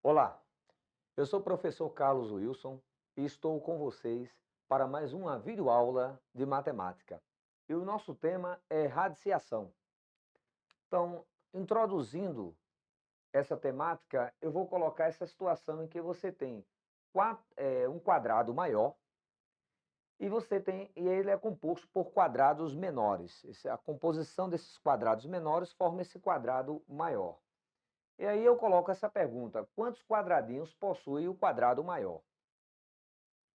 Olá, eu sou o professor Carlos Wilson e estou com vocês para mais uma videoaula de matemática. E o nosso tema é radiciação. Então, introduzindo essa temática, eu vou colocar essa situação em que você tem um quadrado maior e ele é composto por quadrados menores. A composição desses quadrados menores forma esse quadrado maior. E aí eu coloco essa pergunta: quantos quadradinhos possui o quadrado maior?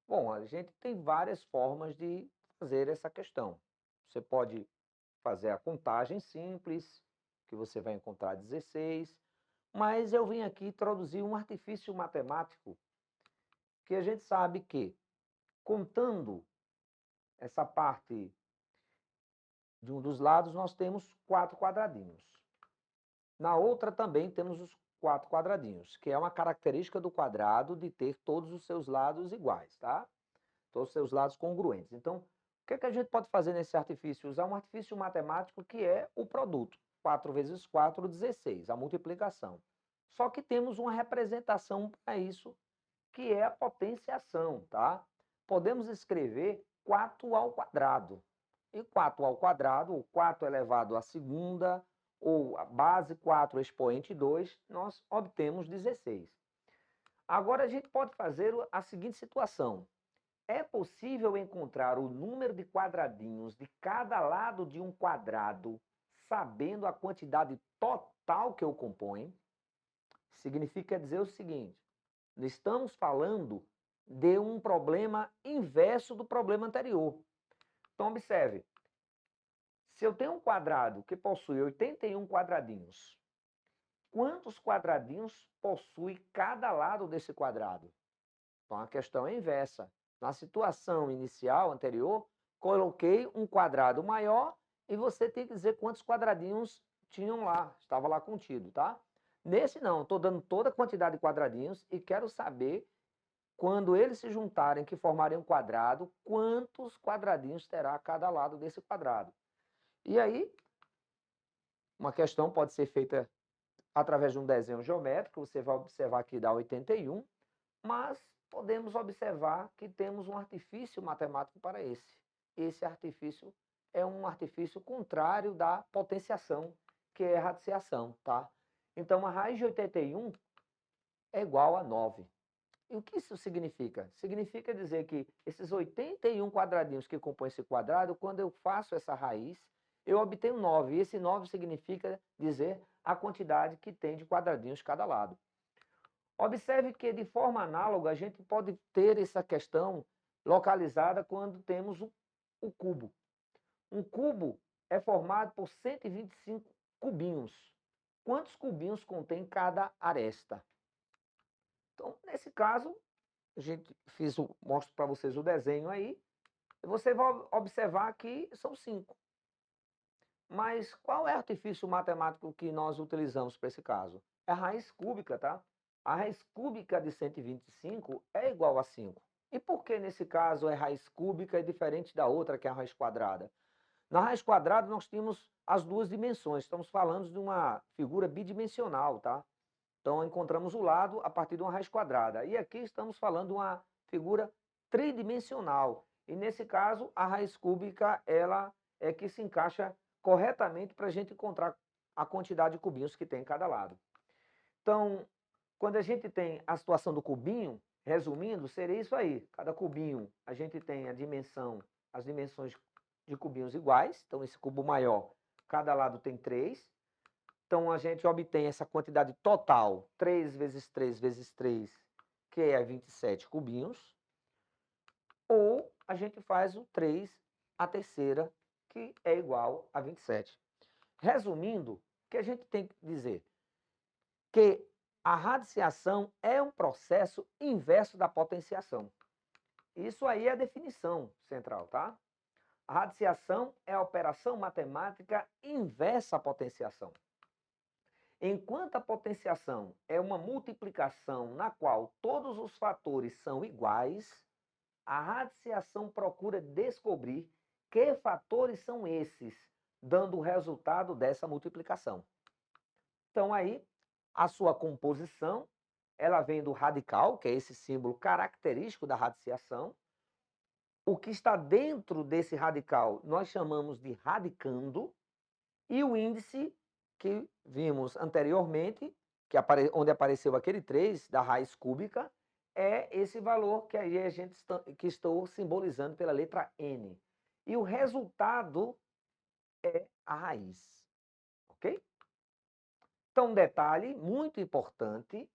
Bom, a gente tem várias formas de fazer essa questão. Você pode fazer a contagem simples, que você vai encontrar 16, mas eu vim aqui introduzir um artifício matemático que a gente sabe que, contando essa parte de um dos lados, nós temos 4 quadradinhos. Na outra também temos os 4 quadradinhos, que é uma característica do quadrado de ter todos os seus lados iguais, tá? Todos os seus lados congruentes. Então, o que é que a gente pode fazer nesse artifício? Usar um artifício matemático que é o produto. 4 vezes 4, 16, a multiplicação. Só que temos uma representação para isso, que é a potenciação, tá? Podemos escrever 4 ao quadrado. E 4 ao quadrado, ou 4 elevado à segunda, ou a base 4 expoente 2, nós obtemos 16. Agora a gente pode fazer a seguinte situação: é possível encontrar o número de quadradinhos de cada lado de um quadrado, sabendo a quantidade total que o compõe? Significa dizer o seguinte: estamos falando de um problema inverso do problema anterior. Então, observe, se eu tenho um quadrado que possui 81 quadradinhos, quantos quadradinhos possui cada lado desse quadrado? Então, a questão é inversa. Na situação inicial, anterior, coloquei um quadrado maior e você tem que dizer quantos quadradinhos tinham lá, estava lá contido, tá? Nesse não, estou dando toda a quantidade de quadradinhos e quero saber, quando eles se juntarem, que formarem um quadrado, quantos quadradinhos terá cada lado desse quadrado. E aí, uma questão pode ser feita através de um desenho geométrico, você vai observar que dá 81, mas podemos observar que temos um artifício matemático para esse. Esse artifício é um artifício contrário da potenciação, que é a radiciação, tá? Então, a raiz de 81 é igual a 9. E o que isso significa? Significa dizer que esses 81 quadradinhos que compõem esse quadrado, quando eu faço essa raiz, eu obtenho 9. E esse 9 significa dizer a quantidade que tem de quadradinhos cada lado. Observe que, de forma análoga, a gente pode ter essa questão localizada quando temos o cubo. Um cubo é formado por 125 cubinhos. Quantos cubinhos contém cada aresta? Então, nesse caso, mostro para vocês o desenho aí, e você vai observar que são 5. Mas qual é o artifício matemático que nós utilizamos para esse caso? É a raiz cúbica, tá? A raiz cúbica de 125 é igual a 5. E por que nesse caso é raiz cúbica e diferente da outra, que é a raiz quadrada? Na raiz quadrada nós temos as duas dimensões, estamos falando de uma figura bidimensional, tá? Então encontramos o lado a partir de uma raiz quadrada. E aqui estamos falando de uma figura tridimensional. E nesse caso, a raiz cúbica ela é que se encaixa corretamente para a gente encontrar a quantidade de cubinhos que tem em cada lado. Então, quando a gente tem a situação do cubinho, resumindo, seria isso aí. Cada cubinho, a gente tem as dimensões de cubinhos iguais. Então, esse cubo maior, cada lado tem 3. Então, a gente obtém essa quantidade total, 3 vezes 3 vezes 3, que é 27 cubinhos. Ou a gente faz o 3 à terceira, que é igual a 27. Resumindo, o que a gente tem que dizer? Que a radiciação é um processo inverso da potenciação. Isso aí é a definição central, tá? A radiciação é a operação matemática inversa à potenciação. Enquanto a potenciação é uma multiplicação na qual todos os fatores são iguais, a radiciação procura descobrir que fatores são esses, dando o resultado dessa multiplicação. Então aí, a sua composição ela vem do radical, que é esse símbolo característico da radiciação. O que está dentro desse radical nós chamamos de radicando, e o índice que vimos anteriormente, onde apareceu aquele 3 da raiz cúbica, é esse valor que aí a gente que estou simbolizando pela letra N. E o resultado é a raiz, ok? Então, um detalhe muito importante,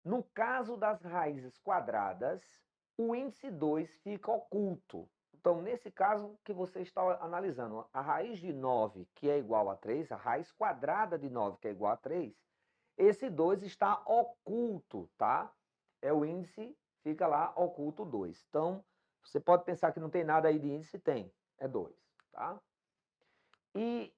no caso das raízes quadradas, o índice 2 fica oculto. Então, nesse caso que você está analisando, a raiz de 9, que é igual a 3, a raiz quadrada de 9, que é igual a 3, esse 2 está oculto, tá? É o índice, fica lá oculto 2. Então, você pode pensar que não tem nada aí de índice, tem, é 2, tá? E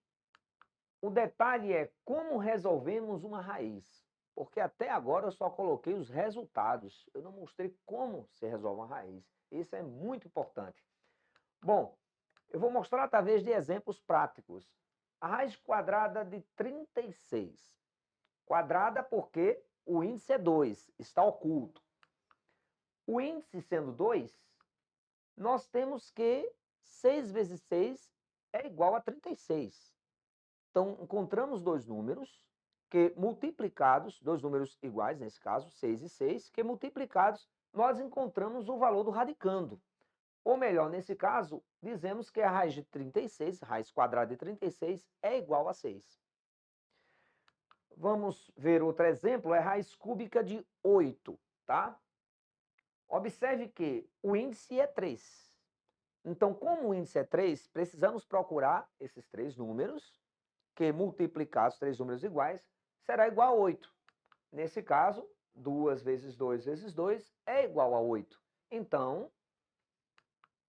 o detalhe é como resolvemos uma raiz, porque até agora eu só coloquei os resultados, eu não mostrei como se resolve uma raiz. Isso é muito importante. Bom, eu vou mostrar através de exemplos práticos. A raiz quadrada de 36. Quadrada porque o índice é 2, está oculto. O índice sendo 2, nós temos que 6 vezes 6 é igual a 36. Então, encontramos dois números que multiplicados, dois números iguais, nesse caso, 6 e 6, que multiplicados, nós encontramos o valor do radicando. Ou melhor, nesse caso, dizemos que a raiz de 36, raiz quadrada de 36, é igual a 6. Vamos ver outro exemplo, é raiz cúbica de 8, tá? Observe que o índice é 3. Então, como o índice é 3, precisamos procurar esses três números, que multiplicados, três números iguais, será igual a 8. Nesse caso, 2 vezes 2 vezes 2 é igual a 8. Então,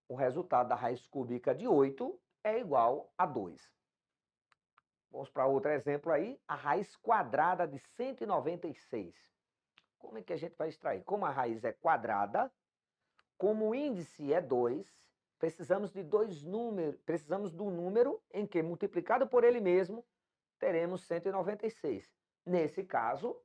o resultado da raiz cúbica de 8 é igual a 2. Vamos para outro exemplo aí, a raiz quadrada de 196. Como é que a gente vai extrair? Como a raiz é quadrada, como o índice é 2, precisamos do número em que, multiplicado por ele mesmo, teremos 196. Nesse caso,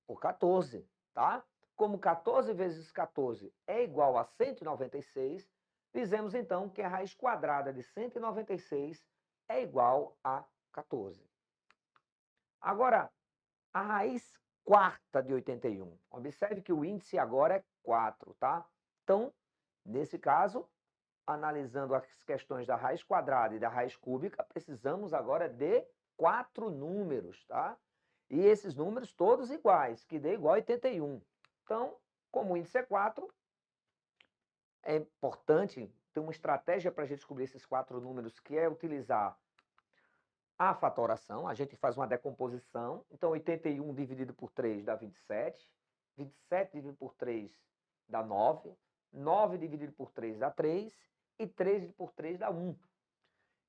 o 14, tá? Como 14 vezes 14 é igual a 196, dizemos então que a raiz quadrada de 196 é igual a 14. Agora, a raiz quarta de 81. Observe que o índice agora é 4, tá? Então, nesse caso, analisando as questões da raiz quadrada e da raiz cúbica, precisamos agora de 4 números, tá? E esses números todos iguais, que dê igual a 81. Então, como o índice é 4, é importante ter uma estratégia para a gente descobrir esses 4 números, que é utilizar a fatoração. A gente faz uma decomposição. Então, 81 dividido por 3 dá 27. 27 dividido por 3 dá 9. 9 dividido por 3 dá 3. E 3 dividido por 3 dá 1.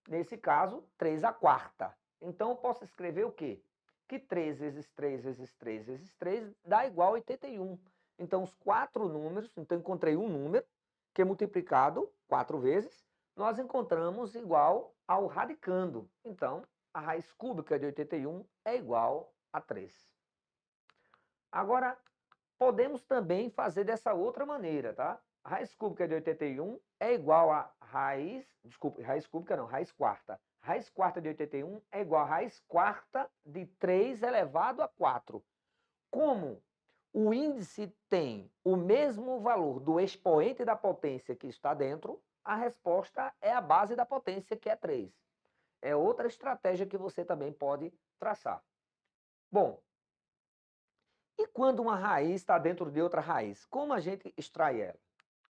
Nesse caso, 3 a quarta. Então, eu posso escrever o quê? Que 3 vezes 3 vezes 3 vezes 3 dá igual a 81. Então, os 4 números, então encontrei um número que é multiplicado 4 vezes, nós encontramos igual ao radicando. Então, a raiz cúbica de 81 é igual a 3. Agora, podemos também fazer dessa outra maneira, tá? A raiz cúbica de 81 é igual a raiz cúbica não, raiz quarta. Raiz quarta de 81 é igual a raiz quarta de 3 elevado a 4. Como o índice tem o mesmo valor do expoente da potência que está dentro, a resposta é a base da potência, que é 3. É outra estratégia que você também pode traçar. Bom, e quando uma raiz está dentro de outra raiz? Como a gente extrai ela?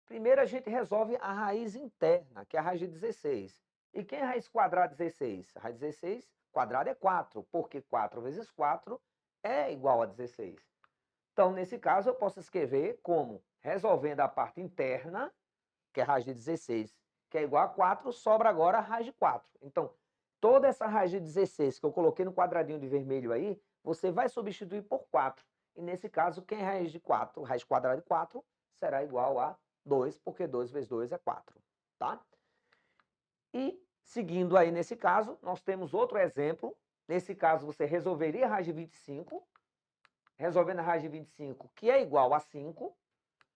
Primeiro a gente resolve a raiz interna, que é a raiz de 16. E quem é a raiz quadrada de 16? A raiz de 16 quadrada é 4, porque 4 vezes 4 é igual a 16. Então, nesse caso, eu posso escrever como resolvendo a parte interna, que é a raiz de 16, que é igual a 4, sobra agora a raiz de 4. Então, toda essa raiz de 16 que eu coloquei no quadradinho de vermelho aí, você vai substituir por 4. E nesse caso, quem é raiz de 4? Raiz quadrada de 4 será igual a 2, porque 2 vezes 2 é 4. Tá? E, seguindo aí nesse caso, nós temos outro exemplo. Nesse caso, você resolveria a raiz de 25. resolvendo a raiz de 25, que é igual a 5,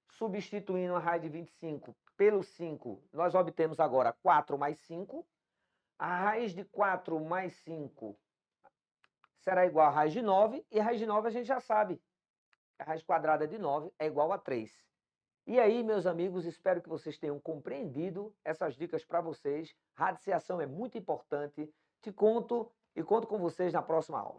substituindo a raiz de 25 pelo 5, nós obtemos agora 4 mais 5. A raiz de 4 mais 5 será igual a raiz de 9, e a raiz de 9 a gente já sabe. A raiz quadrada de 9 é igual a 3. E aí, meus amigos, espero que vocês tenham compreendido essas dicas para vocês. Radiciação é muito importante. Te conto e conto com vocês na próxima aula.